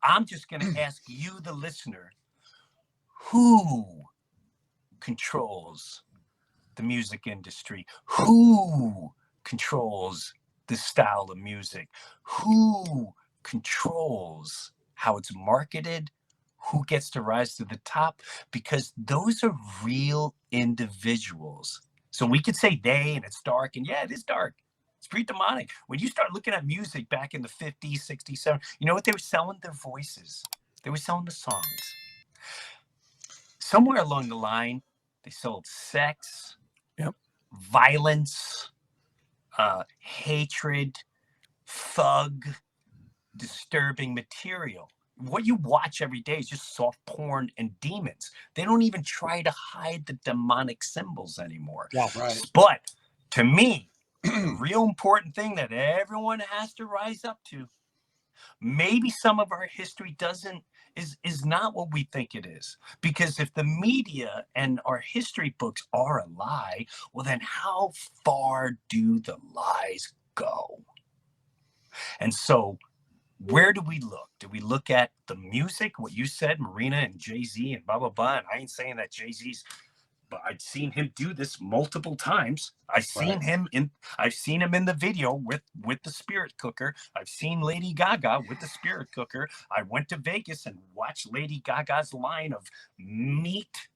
I'm just going to ask you, the listener, who controls the music industry? Who controls the style of music? Who controls how it's marketed? Who gets to rise to the top? Because those are real individuals. So we could say they, and it's dark, and yeah, it is dark. It's pretty demonic. When you start looking at music back in the 50s, 60s, 70s, you know what they were selling? Their voices. They were selling the songs. Somewhere along the line, they sold sex, violence, hatred, thug, disturbing material. What you watch every day is just soft porn and demons. They don't even try to hide the demonic symbols anymore. Yeah, right. But to me, the real important thing that everyone has to rise up to, maybe some of our history is not what we think it is. Because if the media and our history books are a lie, well, then how far do the lies go? And so where do we look? Do we look at the music, what you said, Marina and Jay-Z and blah, blah, blah? And I ain't saying that Jay-Z's, but I've seen him do this multiple times. I've seen him in the video with the spirit cooker. I've seen Lady Gaga with the spirit cooker. I went to Vegas and watched Lady Gaga's line of meat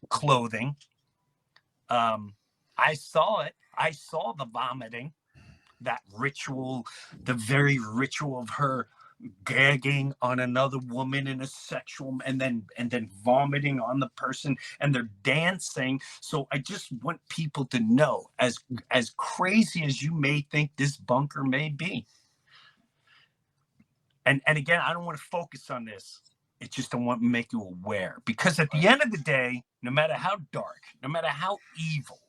clothing. I saw it. I saw the vomiting. That ritual, the very ritual of her gagging on another woman in a sexual, and then vomiting on the person, and they're dancing. So I just want people to know, as crazy as you may think this bunker may be, and again, I don't want to focus on this. It's just I want to make you aware, because at the end of the day, no matter how dark, no matter how evil,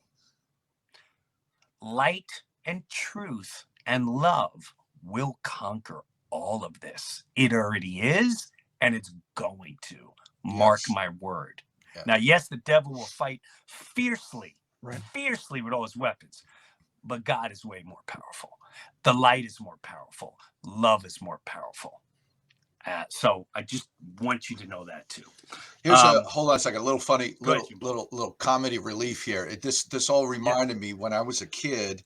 light and truth and love will conquer all of this. It already is, and it's going to. Mark my word. Yeah. Now, yes, the devil will fight fiercely with all his weapons, but God is way more powerful. The light is more powerful. Love is more powerful. So I just want you to know that too. Here's hold on a second, a little funny, little comedy relief here. This all reminded me when I was a kid.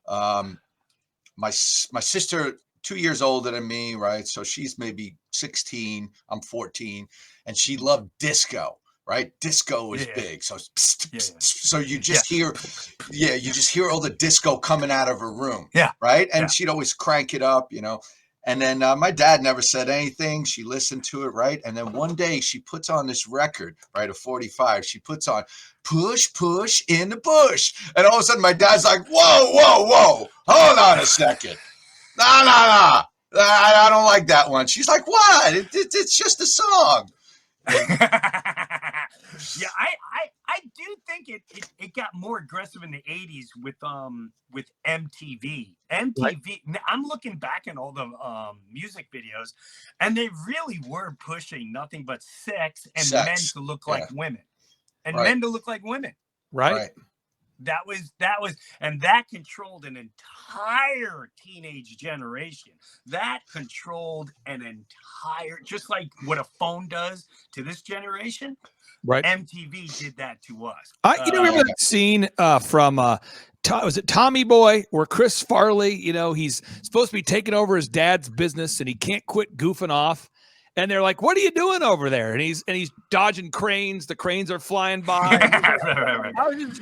My sister, 2 years older than me, right? So she's maybe 16, I'm 14, and she loved disco, right? Disco is big. So so you just hear all the disco coming out of her room. Yeah. Right. And she'd always crank it up, you know. And then my dad never said anything. She listened to it, right? And then one day she puts on this record, right, a 45. She puts on Push, Push in the Bush. And all of a sudden my dad's like, whoa. Hold on a second. No. I don't like that one. She's like, what? It's just a song. Yeah, I do think it got more aggressive in the 80s with MTV. I'm looking back at all the music videos, and they really were pushing nothing but sex and men to look like women. And men to look like women. Right. That was, and that controlled an entire teenage generation. That controlled an entire, just like what a phone does to this generation. Right. MTV did that to us. You remember that scene from was it Tommy Boy, where Chris Farley, he's supposed to be taking over his dad's business and he can't quit goofing off. And they're like, "What are you doing over there?" And he's dodging cranes. The cranes are flying by. Right. I was just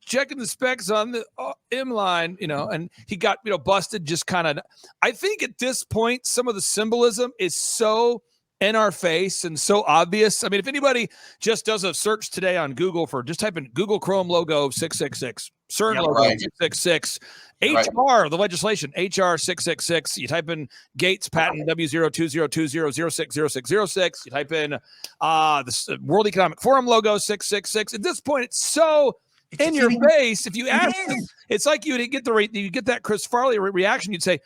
checking the specs on the M line, and he got, busted just kind of. I think at this point, some of the symbolism is so in our face and so obvious. I mean, if anybody just does a search today on Google just type in Google Chrome logo 666, CERN logo 666, HR, the legislation, HR 666. You type in Gates patent W02020060606. You type in the World Economic Forum logo 666. At this point, it's so in your face. If you ask them, it's like you get that Chris Farley reaction. You'd say,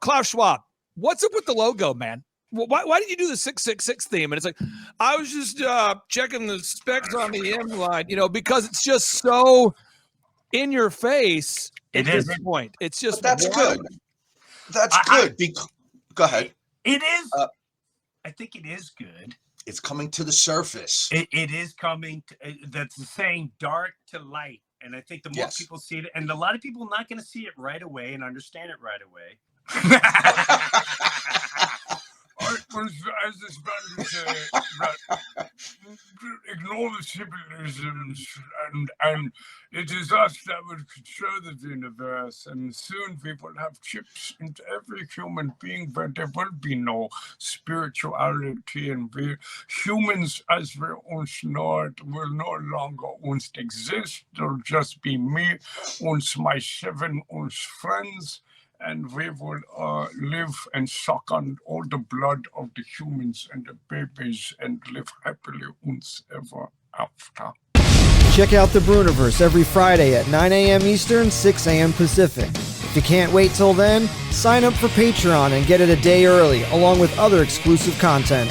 Klaus Schwab, what's up with the logo, man? Why did you do the 666 theme? And it's like, I was just checking the specs on the M line, because it's just so in your face. At this point, it's just that's good. That's good. Go ahead. It is. I think it is good. It's coming to the surface. It is coming. That's the saying, dark to light. And I think the more people see it, and a lot of people are not going to see it right away and understand it right away. As this man said, ignore the symbolisms, and it is us that would control the universe, and soon we will have chips into every human being, but there will be no spirituality, and we humans, as we once know it, will no longer once exist. There'll just be me, once my 7 friends, and we will live and suck on all the blood of the humans and the babies and live happily once ever after. Check out the Breuerverse every Friday at 9 a.m. Eastern, 6 a.m. Pacific. If you can't wait till then, sign up for Patreon and get it a day early, along with other exclusive content.